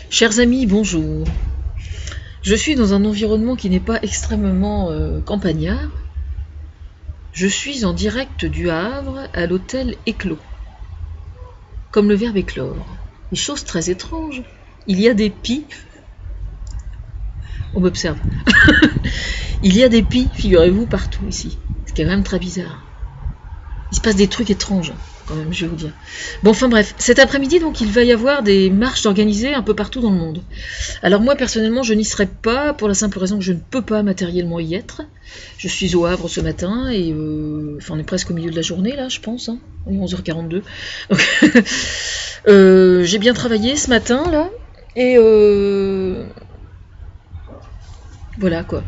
Chers amis, bonjour. Je suis dans un environnement qui n'est pas extrêmement campagnard. Je suis en direct du Havre à l'hôtel Éclos, comme le verbe éclore. Et chose très étrange, il y a des pies. On m'observe. Il y a des pies, figurez-vous, partout ici. Ce qui est quand même très bizarre. Il se passe des trucs étranges, quand même, je vais vous dire. Bon, enfin bref, cet après-midi, donc, il va y avoir des marches organisées un peu partout dans le monde. Alors moi, personnellement, je n'y serai pas, pour la simple raison que je ne peux pas matériellement y être. Je suis au Havre ce matin, et enfin, on est presque au milieu de la journée, là, je pense, hein. Oui, 11h42. Donc, j'ai bien travaillé ce matin, là, et voilà, quoi.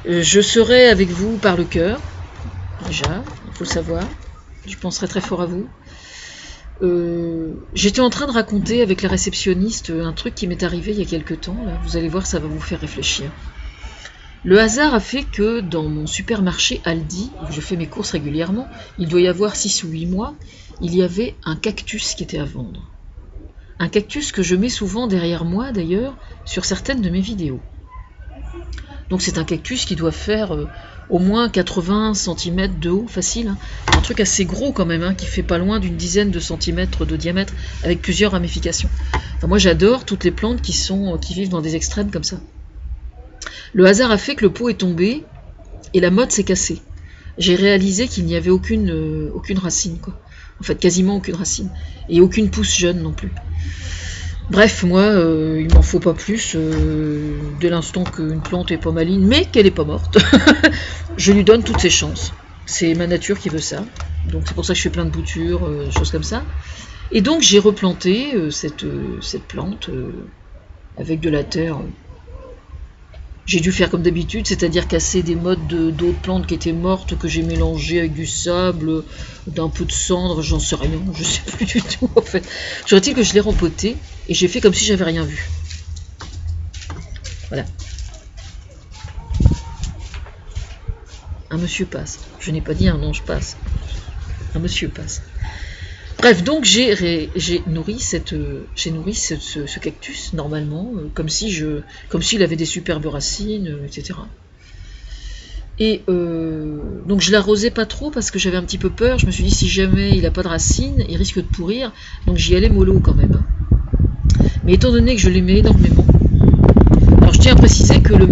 Je serai avec vous par le cœur, déjà, il faut le savoir. Je penserai très fort à vous. J'étais en train de raconter avec la réceptionniste un truc qui m'est arrivé il y a quelques temps. Là. Vous allez voir, ça va vous faire réfléchir. Le hasard a fait que dans mon supermarché Aldi, où je fais mes courses régulièrement, il doit y avoir 6 ou 8 mois, il y avait un cactus qui était à vendre. Un cactus que je mets souvent derrière moi, d'ailleurs, sur certaines de mes vidéos. Donc c'est un cactus qui doit faire au moins 80 cm de haut, facile. Hein. Un truc assez gros quand même, hein, qui fait pas loin d'une dizaine de centimètres de diamètre, avec plusieurs ramifications. Enfin, moi j'adore toutes les plantes qui vivent dans des extrêmes comme ça. Le hasard a fait que le pot est tombé et la motte s'est cassée. J'ai réalisé qu'il n'y avait aucune racine, quoi. En fait, quasiment aucune racine. Et aucune pousse jeune non plus. Bref, moi, il m'en faut pas plus, dès l'instant qu'une plante est pas maligne, mais qu'elle est pas morte, je lui donne toutes ses chances. C'est ma nature qui veut ça, donc c'est pour ça que je fais plein de boutures, choses comme ça. Et donc j'ai replanté cette plante avec de la terre. J'ai dû faire comme d'habitude, c'est-à-dire casser des mottes d'autres plantes qui étaient mortes, que j'ai mélangées avec du sable, d'un peu de cendre, j'en sais rien, je sais plus du tout en fait. J'aurais-il que je l'ai rempoté et j'ai fait comme si j'avais rien vu. Voilà. Un monsieur passe. Je n'ai pas dit un ange passe. Un monsieur passe. Bref, donc j'ai nourri ce cactus normalement, comme s'il avait des superbes racines, etc. Et donc je l'arrosais pas trop parce que j'avais un petit peu peur. Je me suis dit si jamais il n'a pas de racines, il risque de pourrir. Donc j'y allais mollo quand même. Mais étant donné que je l'aimais énormément, alors je tiens à préciser que le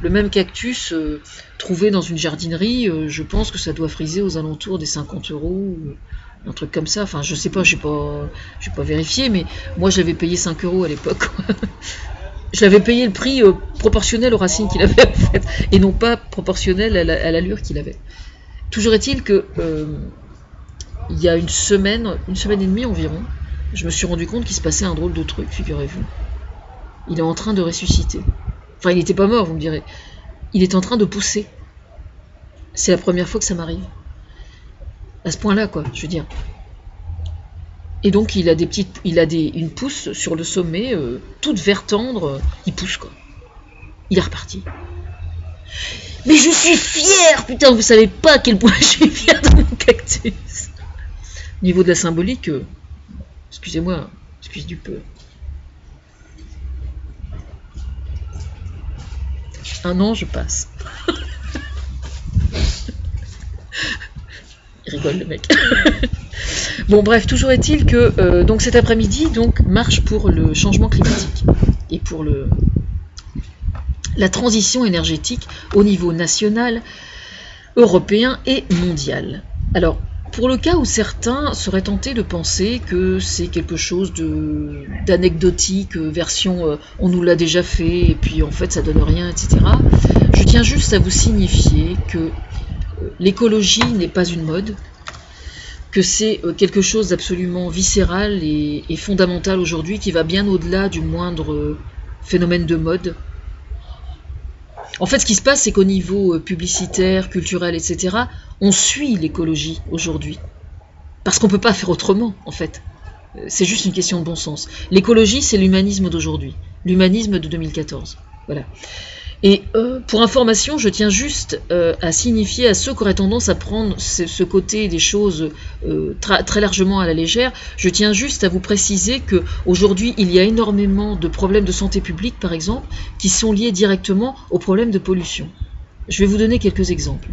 même cactus trouvé dans une jardinerie, je pense que ça doit friser aux alentours des 50 €. Un truc comme ça, enfin je sais pas, j'ai pas vérifié, mais moi je l'avais payé 5 € à l'époque. Je l'avais payé le prix proportionnel aux racines qu'il avait en fait, et non pas proportionnel à l'allure qu'il avait. Toujours est-il que il y a une semaine et demie environ, je me suis rendu compte qu'il se passait un drôle de truc, figurez-vous. Il est en train de ressusciter. Enfin, il n'était pas mort, vous me direz. Il est en train de pousser. C'est la première fois que ça m'arrive. À ce point-là, quoi, je veux dire. Et donc, il a une pousse sur le sommet, toute vert tendre, il pousse, quoi. Il est reparti. Mais je suis fière, putain, vous savez pas à quel point je suis fière de mon cactus. Au niveau de la symbolique, excusez-moi, excuse du peu. Un an, je passe. Il rigole le mec. Bon bref, toujours est-il que donc cet après-midi donc marche pour le changement climatique et pour la transition énergétique au niveau national, européen et mondial. Alors pour le cas où certains seraient tentés de penser que c'est quelque chose d'anecdotique, version on nous l'a déjà fait et puis en fait ça donne rien, etc. Je tiens juste à vous signifier que l'écologie n'est pas une mode, que c'est quelque chose d'absolument viscéral et fondamental aujourd'hui qui va bien au-delà du moindre phénomène de mode. En fait, ce qui se passe, c'est qu'au niveau publicitaire, culturel, etc., on suit l'écologie aujourd'hui. Parce qu'on ne peut pas faire autrement, en fait. C'est juste une question de bon sens. L'écologie, c'est l'humanisme d'aujourd'hui. L'humanisme de 2014. Voilà. Et pour information, je tiens juste à signifier à ceux qui auraient tendance à prendre ce côté des choses très largement à la légère, je tiens juste à vous préciser qu'aujourd'hui, il y a énormément de problèmes de santé publique, par exemple, qui sont liés directement aux problèmes de pollution. Je vais vous donner quelques exemples.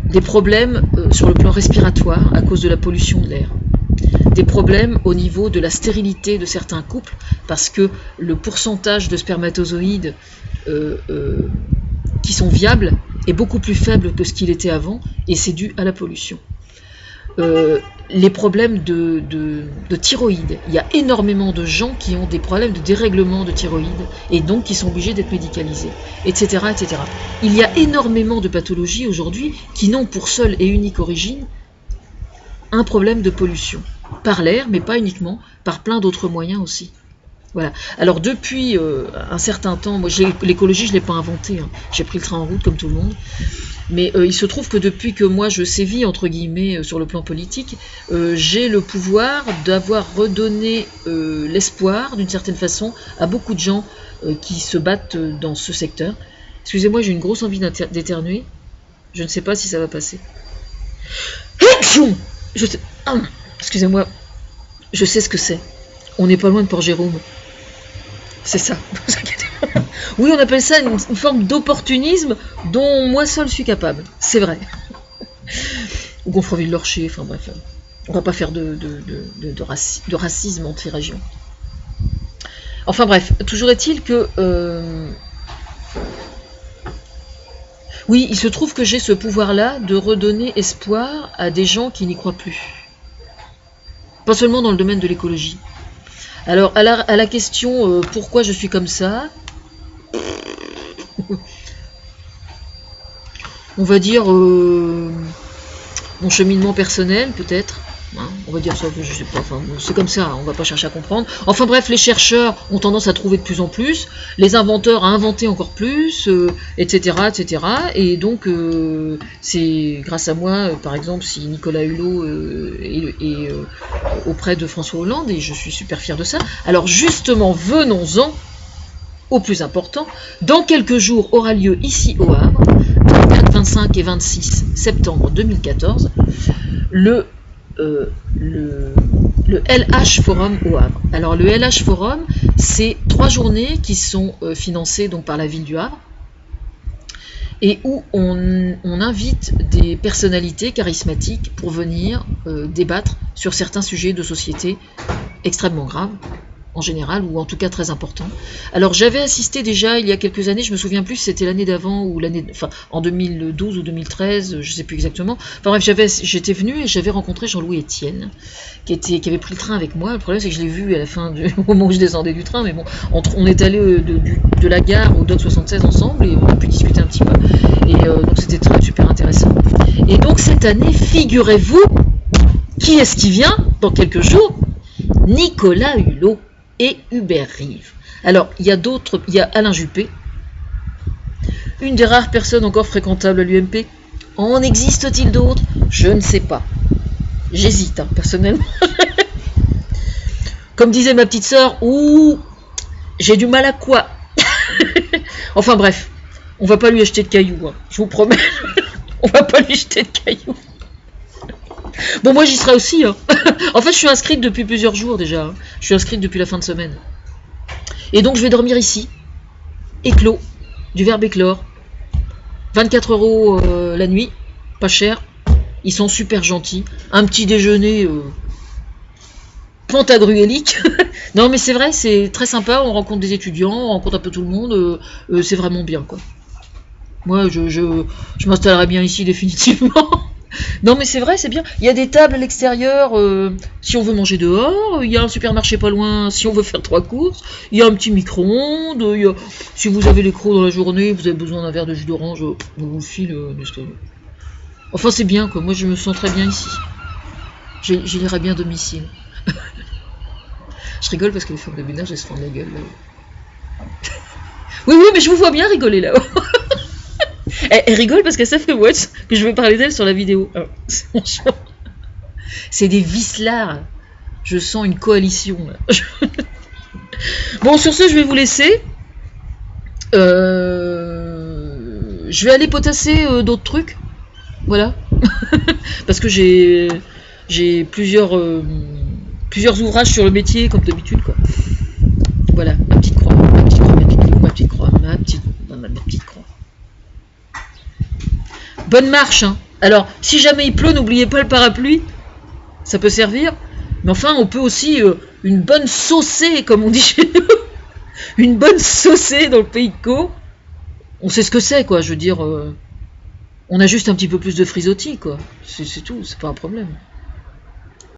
Des problèmes sur le plan respiratoire à cause de la pollution de l'air. Des problèmes au niveau de la stérilité de certains couples, parce que le pourcentage de spermatozoïdes qui sont viables est beaucoup plus faible que ce qu'il était avant, et c'est dû à la pollution. Les problèmes de thyroïde. Il y a énormément de gens qui ont des problèmes de dérèglement de thyroïde, et donc qui sont obligés d'être médicalisés, etc., etc. Il y a énormément de pathologies aujourd'hui qui n'ont pour seule et unique origine un problème de pollution. Par l'air, mais pas uniquement, par plein d'autres moyens aussi. Voilà. Alors depuis un certain temps, moi l'écologie je ne l'ai pas inventée, hein. J'ai pris le train en route comme tout le monde, mais il se trouve que depuis que moi je sévis entre guillemets sur le plan politique, j'ai le pouvoir d'avoir redonné l'espoir d'une certaine façon à beaucoup de gens qui se battent dans ce secteur. Excusez-moi, j'ai une grosse envie d'éternuer, je ne sais pas si ça va passer. Excusez-moi, je sais ce que c'est. On n'est pas loin de Port-Jérôme. C'est ça, ne vous inquiétez pas. Oui, on appelle ça une forme d'opportunisme dont moi seul suis capable. C'est vrai. Ou Gonfreville-Lorcher, enfin bref. On va pas faire de racisme anti-région. Enfin bref, toujours est-il que... Oui, il se trouve que j'ai ce pouvoir-là de redonner espoir à des gens qui n'y croient plus. Pas seulement dans le domaine de l'écologie. Alors, à la question pourquoi je suis comme ça, on va dire mon cheminement personnel, peut-être. Hein, on va dire ça, je sais pas, enfin, c'est comme ça, on va pas chercher à comprendre. Enfin bref, les chercheurs ont tendance à trouver de plus en plus, les inventeurs à inventer encore plus, etc., etc. Et donc, c'est grâce à moi, par exemple, si Nicolas Hulot est auprès de François Hollande, et je suis super fière de ça. Alors justement, venons-en au plus important. Dans quelques jours aura lieu ici au Havre, 24, 25 et 26 septembre 2014, le LH Forum au Havre. Alors le LH Forum, c'est 3 journées qui sont financées donc par la ville du Havre et où on invite des personnalités charismatiques pour venir débattre sur certains sujets de société extrêmement graves en général, ou en tout cas très important. Alors j'avais assisté déjà il y a quelques années, je me souviens plus si c'était l'année d'avant ou l'année, enfin en 2012 ou 2013, je sais plus exactement. Enfin bref, j'étais venue et j'avais rencontré Jean-Louis Etienne, qui avait pris le train avec moi. Le problème c'est que je l'ai vu à la fin au moment où je descendais du train, mais bon, on est allé de la gare au Dock 76 ensemble et on a pu discuter un petit peu. Et donc c'était super intéressant. Et donc cette année, figurez-vous, qui est-ce qui vient dans quelques jours? Nicolas Hulot et Hubert Reeves. Alors, il y a Alain Juppé, une des rares personnes encore fréquentables à l'UMP. En existe-t-il d'autres? Je ne sais pas. J'hésite, hein, personnellement. Comme disait ma petite sœur, ouh, j'ai du mal à quoi? Enfin bref, on va pas lui acheter de cailloux, hein, je vous promets. On va pas lui jeter de cailloux. Bon, moi j'y serai aussi. Hein. En fait, je suis inscrite depuis plusieurs jours déjà. Hein. Je suis inscrite depuis la fin de semaine. Et donc, je vais dormir ici. Éclos, du verbe éclore. 24 € la nuit, pas cher. Ils sont super gentils. Un petit déjeuner pantagruélique. Non, mais c'est vrai, c'est très sympa. On rencontre des étudiants, on rencontre un peu tout le monde. C'est vraiment bien, quoi. Moi, je m'installerai bien ici définitivement. Non mais c'est vrai, c'est bien. Il y a des tables à l'extérieur si on veut manger dehors, il y a un supermarché pas loin si on veut faire 3 courses, il y a un petit micro-ondes, si vous avez les crocs dans la journée, vous avez besoin d'un verre de jus d'orange, vous le file. Enfin c'est bien quoi, moi je me sens très bien ici. J'irai bien à domicile. Je rigole parce que les femmes de ménage elles se font de la gueule là. Oui mais je vous vois bien rigoler là-haut. Elle rigole parce qu'elle sait que je vais parler d'elle sur la vidéo. C'est des vicelards. Je sens une coalition. Là. Bon, sur ce, je vais vous laisser. Je vais aller potasser d'autres trucs. Voilà. Parce que j'ai plusieurs ouvrages sur le métier, comme d'habitude, quoi. Voilà, ma petite croix, ma petite croix, ma petite croix, ma petite croix. Bonne marche, hein. Alors, si jamais il pleut, n'oubliez pas le parapluie. Ça peut servir. Mais enfin, on peut aussi une bonne saucée, comme on dit chez nous. Une bonne saucée dans le pays de Caux. On sait ce que c'est, quoi. Je veux dire, on a juste un petit peu plus de frisottis, quoi. C'est tout, c'est pas un problème.